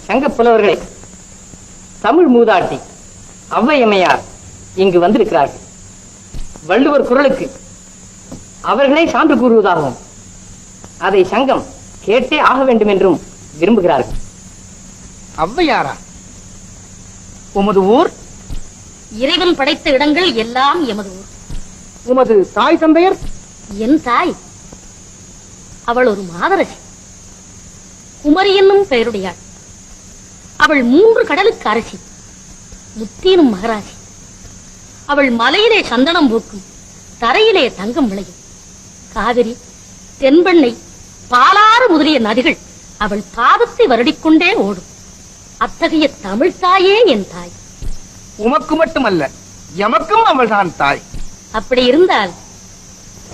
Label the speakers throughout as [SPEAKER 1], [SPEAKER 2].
[SPEAKER 1] சங்க புலவர்களே, தமிழ் மூதாட்டி ஔவையம்மையார் இங்கு வந்திருக்கிறார்கள். வள்ளுவர் குரலுக்கு அவர்களே சான்று கூறுவதாகவும் அதை சங்கம் கேட்டே ஆக வேண்டும் என்றும் விரும்புகிறார்கள்.
[SPEAKER 2] ஔவையாரா? உமது ஊர்?
[SPEAKER 3] இறைவன் படைத்த இடங்கள் எல்லாம் எமது ஊர்.
[SPEAKER 2] உமது தாய் தந்தையர்?
[SPEAKER 3] என் தாய் அவள் ஒரு மாதரசி, குமரி என்னும் பெயருடையாள். அவள் 3 கடலுக்கு அரசி, முத்தீனும் மகராசி. அவள் மலையிலே சந்தனம் பூக்கும், தரையிலே தங்கம் விளையும். காவிரி, தென்பெண்ணை, பாலாறு முதலிய நதிகள் அவள் பாதத்தை வருடிக்கொண்டே ஓடும். அத்தகைய தமிழ் தாயே என் தாய்.
[SPEAKER 2] உமக்கு மட்டுமல்ல, எமக்கும் அவள் தான் தாய்.
[SPEAKER 3] அப்படி இருந்தால்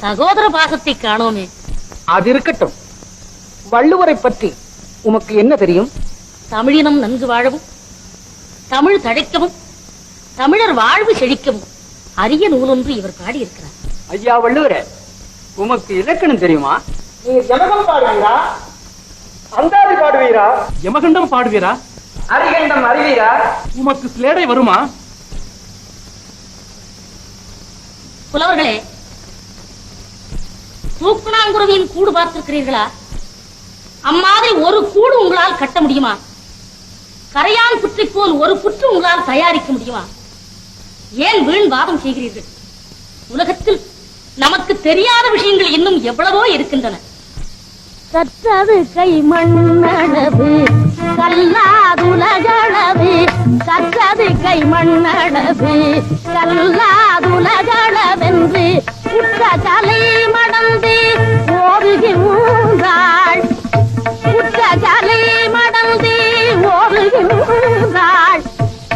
[SPEAKER 3] சகோதர பாசத்தை காணோமே.
[SPEAKER 2] அது இருக்கட்டும். வள்ளுவரை பற்றி உமக்கு என்ன தெரியும்?
[SPEAKER 3] தமிழினம் நன்கு வாழவும், தமிழ் தழைக்கவும், தமிழர் வாழ்வு செழிக்கவும் அரிய நூலொன்று இவர் பாடியிருக்கிறார்.
[SPEAKER 1] ஐயா வள்ளுவரே, உமக்கு இலக்கணம் தெரியுமா?
[SPEAKER 2] நீர் ஜனகம் பாடுவீரா? அந்தாதி பாடுவீரா? யமகண்டம் பாடுவீரா?
[SPEAKER 1] அரிகண்டம் அறிவீரா?
[SPEAKER 2] உமக்கு சிலேடை வருமா?
[SPEAKER 3] புலவர்களே, தூக்குனாங்குருவியின் கூடு பார்த்திருக்கிறீர்களா? அம்மாதிரி ஒரு கூடு உங்களால் கட்ட முடியுமா? கரையான் புற்றை போல் ஒரு புற்று உங்களால் தயாரிக்க முடியுமா? ஏன் வீண் வாதம் செய்கிறீர்கள்? உலகத்தில் நமக்கு தெரியாத விஷயங்கள் இன்னும் எவ்வளவோ இருக்கின்றன. கற்றது கை மண்ணளவு கல்லாதுலகளவு, கற்றது கை மண்ணளவு கல்லாதுலகளவென்று உற்ற கலை மடந்து ஓடுகின்றாள், உற்ற கலை மடந்து ஓடுகின்றாள்.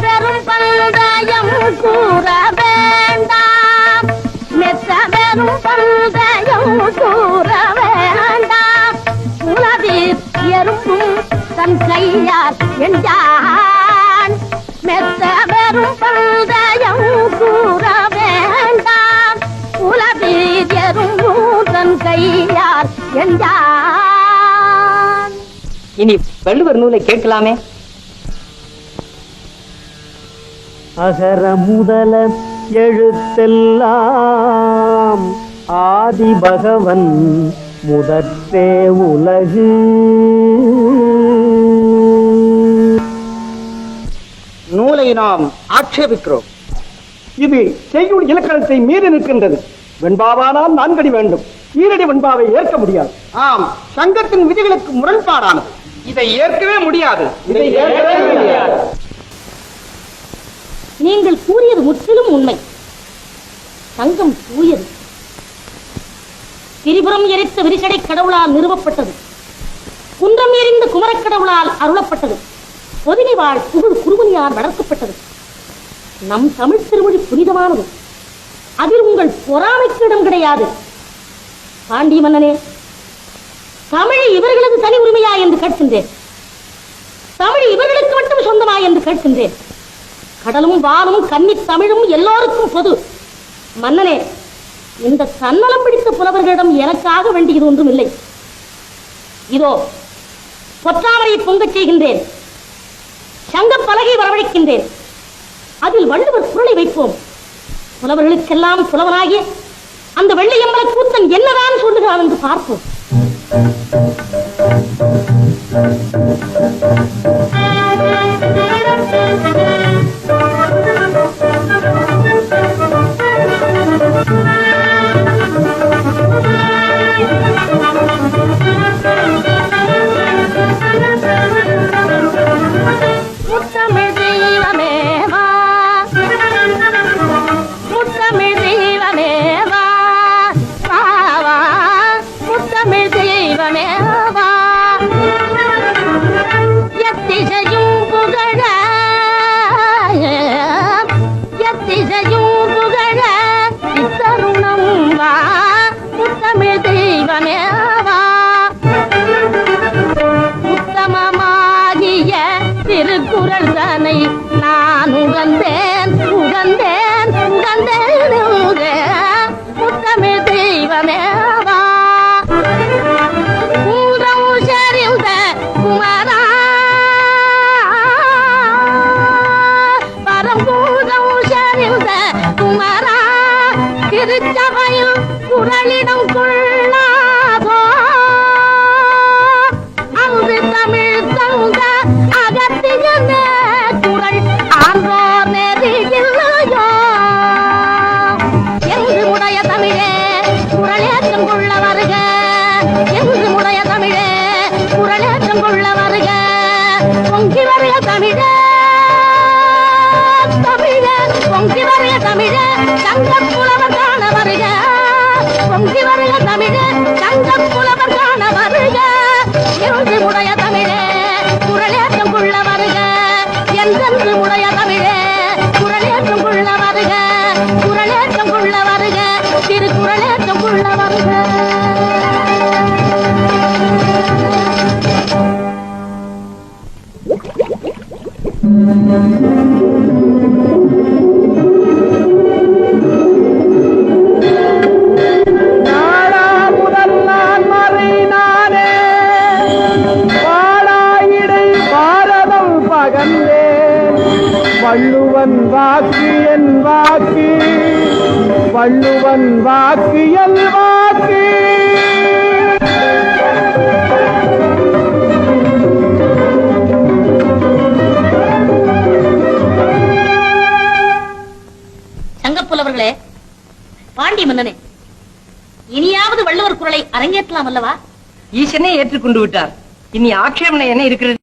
[SPEAKER 3] பெரும் பந்தயம் கூற வேண்டாம், மெத்த பெரும் பந்தயம் கூற வேண்டாம். உலகில் எறும்பும் தன் கையால் என்றான், மெத்த பெரும் பந்தயம் கூற வேண்டாம். உலகில் எறும்பும் தன் கையால் என்றான்.
[SPEAKER 1] இனி வள்ளுவர் நூலை கேட்கலாமே.
[SPEAKER 4] அகர முதல எழுத்தெல்லாம் ஆதி பகவன் முதற்றே உலகு.
[SPEAKER 2] நூலை நாம் ஆட்சேபிக்கிறோம். இது செய்யுள் இலக்கணத்தை மீறி நிற்கின்றது. வெண்பாவானால் 4 அடி வேண்டும், ஈரடி வெண்பாவை ஏற்க முடியாது. ஆம், சங்கத்தின் விதிகளுக்கு முரண்பாடானது. இதை ஏற்கவே முடியாது.
[SPEAKER 3] நீங்கள் கூறியது முற்றிலும் உண்மை. சங்கம் தூயது, திரிபுரம் எரித்த விரிசடை கடவுளால் நிறுவப்பட்டது, குன்றம் எறிந்த குமரக் கடவுளால் அருளப்பட்டது, பொதினை வாழ் புகழ் குருமணியால் வளர்க்கப்பட்டது. நம் தமிழ் திருமொழி புனிதமானது, அதில் உங்கள் பொறாமைக்கு இடம் கிடையாது. பாண்டிய மன்னனே, தமிழ் இவர்களது தனி உரிமையா என்று கேட்கின்றேன். தமிழ் இவர்களுக்கு மட்டும் சொந்தமா என்று கேட்கின்றேன். கடலும் வானும் கன்னி தமிழும் எல்லோருக்கும் பொது. மன்னனே, இந்த சன்னலம் பிடித்த புலவர்களிடம் எனக்காக வேண்டியது ஒன்றும் இல்லை. இதோ பொற்றாமரையை பொங்கச் செய்கின்றேன், சங்க பலகை வரவழைக்கின்றேன். அதில் வள்ளுவர் குரலை வைப்போம். புலவர்களுக்கெல்லாம் புலவனாகிய அந்த வெள்ளையம்பல கூத்தன் என்னதான் சொல்லுகிறான் என்று பார்ப்போம். முத்தமிழ் தெய்வமேவா, முத்தமிழ் தெய்வமேவா, வா முத்தமிழ் தெய்வமேவா. எத்திசையும் புகழ, எத்திசையும் புகழ இத்தருணம் வா முத்தமிழ் தெய்வமேவா. உத்தமமாகிய திருக்குறள் தனை நான் உகந்தேன் உகந்தேன் உகந்தேன் முத்தமிழ் தெய்வமேவா. மூன்றம் சரிந்த குமரா, சங்க புலவர் காண வருக பொங்கி வருக தமிழே சங்க புலவர் காண வருக எழுந்து உடைய தமிழே குரலேற்றம் கொள்ள வருக என்றென்று உடைய தமிழே குரலேற்றம் கொள்ள வருக குரலேற்றம் கொள்ள வருக திருக்குறளேற்றம் கொள்ள வருக.
[SPEAKER 2] வள்ளுவன் வாக்கு என் வாக்கு வள்ளுவன் வாக்கு என் வாக்கு.
[SPEAKER 3] சங்கப்புலவர்களே, பாண்டி மன்னனே, இனியாவது வள்ளுவர் குரலை அரங்கேற்றலாம் அல்லவா?
[SPEAKER 1] ஈசனே ஏற்றுக்கொண்டு விட்டார். இனி ஆட்சேபனை என்ன இருக்கிறது?